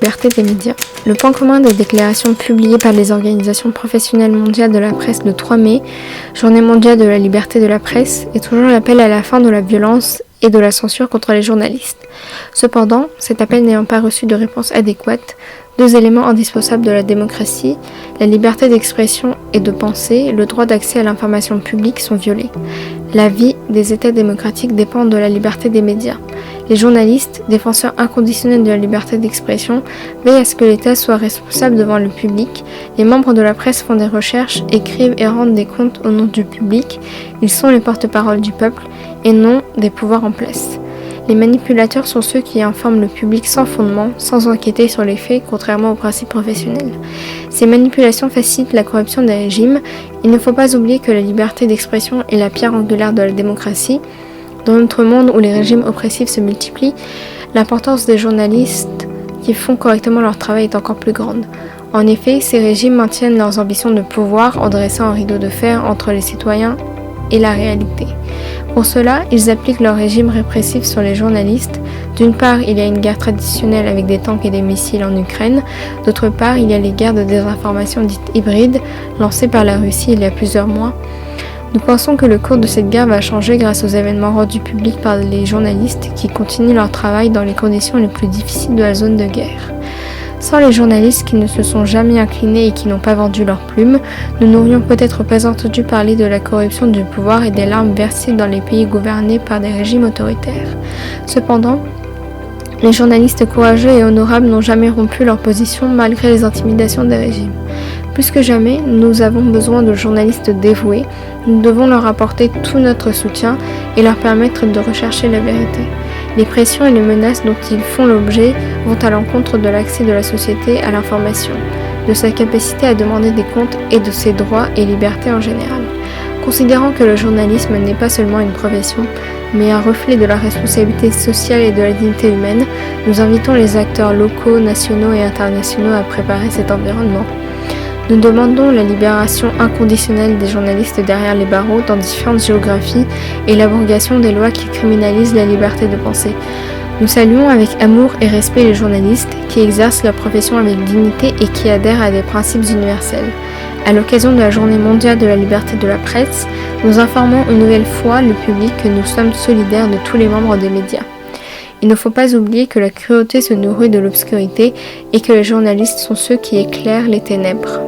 liberté des médias. Le point commun des déclarations publiées par les organisations professionnelles mondiales de la presse le 3 mai, Journée mondiale de la liberté de la presse, est toujours l'appel à la fin de la violence et de la censure contre les journalistes. Cependant, cet appel n'ayant pas reçu de réponse adéquate, deux éléments indispensables de la démocratie, la liberté d'expression et de pensée, le droit d'accès à l'information publique sont violés. La vie des États démocratiques dépend de la liberté des médias. Les journalistes, défenseurs inconditionnels de la liberté d'expression, veillent à ce que l'État soit responsable devant le public. Les membres de la presse font des recherches, écrivent et rendent des comptes au nom du public. Ils sont les porte-parole du peuple et non des pouvoirs en place. Les manipulateurs sont ceux qui informent le public sans fondement, sans enquêter sur les faits, contrairement aux principes professionnels. Ces manipulations facilitent la corruption des régimes. Il ne faut pas oublier que la liberté d'expression est la pierre angulaire de la démocratie. Dans notre monde où les régimes oppressifs se multiplient, l'importance des journalistes qui font correctement leur travail est encore plus grande. En effet, ces régimes maintiennent leurs ambitions de pouvoir en dressant un rideau de fer entre les citoyens et la réalité. Pour cela, ils appliquent leur régime répressif sur les journalistes. D'une part, il y a une guerre traditionnelle avec des tanks et des missiles en Ukraine. D'autre part, il y a les guerres de désinformation dites hybrides, lancées par la Russie il y a plusieurs mois. Nous pensons que le cours de cette guerre va changer grâce aux événements rendus publics par les journalistes qui continuent leur travail dans les conditions les plus difficiles de la zone de guerre. Sans les journalistes qui ne se sont jamais inclinés et qui n'ont pas vendu leurs plumes, nous n'aurions peut-être pas entendu parler de la corruption du pouvoir et des larmes versées dans les pays gouvernés par des régimes autoritaires. Cependant, les journalistes courageux et honorables n'ont jamais rompu leur position malgré les intimidations des régimes. Plus que jamais, nous avons besoin de journalistes dévoués. Nous devons leur apporter tout notre soutien et leur permettre de rechercher la vérité. Les pressions et les menaces dont ils font l'objet vont à l'encontre de l'accès de la société à l'information, de sa capacité à demander des comptes et de ses droits et libertés en général. Considérant que le journalisme n'est pas seulement une profession, mais un reflet de la responsabilité sociale et de la dignité humaine, nous invitons les acteurs locaux, nationaux et internationaux à préparer cet environnement. Nous demandons la libération inconditionnelle des journalistes derrière les barreaux dans différentes géographies et l'abrogation des lois qui criminalisent la liberté de penser. Nous saluons avec amour et respect les journalistes qui exercent leur profession avec dignité et qui adhèrent à des principes universels. À l'occasion de la Journée mondiale de la liberté de la presse, nous informons une nouvelle fois le public que nous sommes solidaires de tous les membres des médias. Il ne faut pas oublier que la cruauté se nourrit de l'obscurité et que les journalistes sont ceux qui éclairent les ténèbres.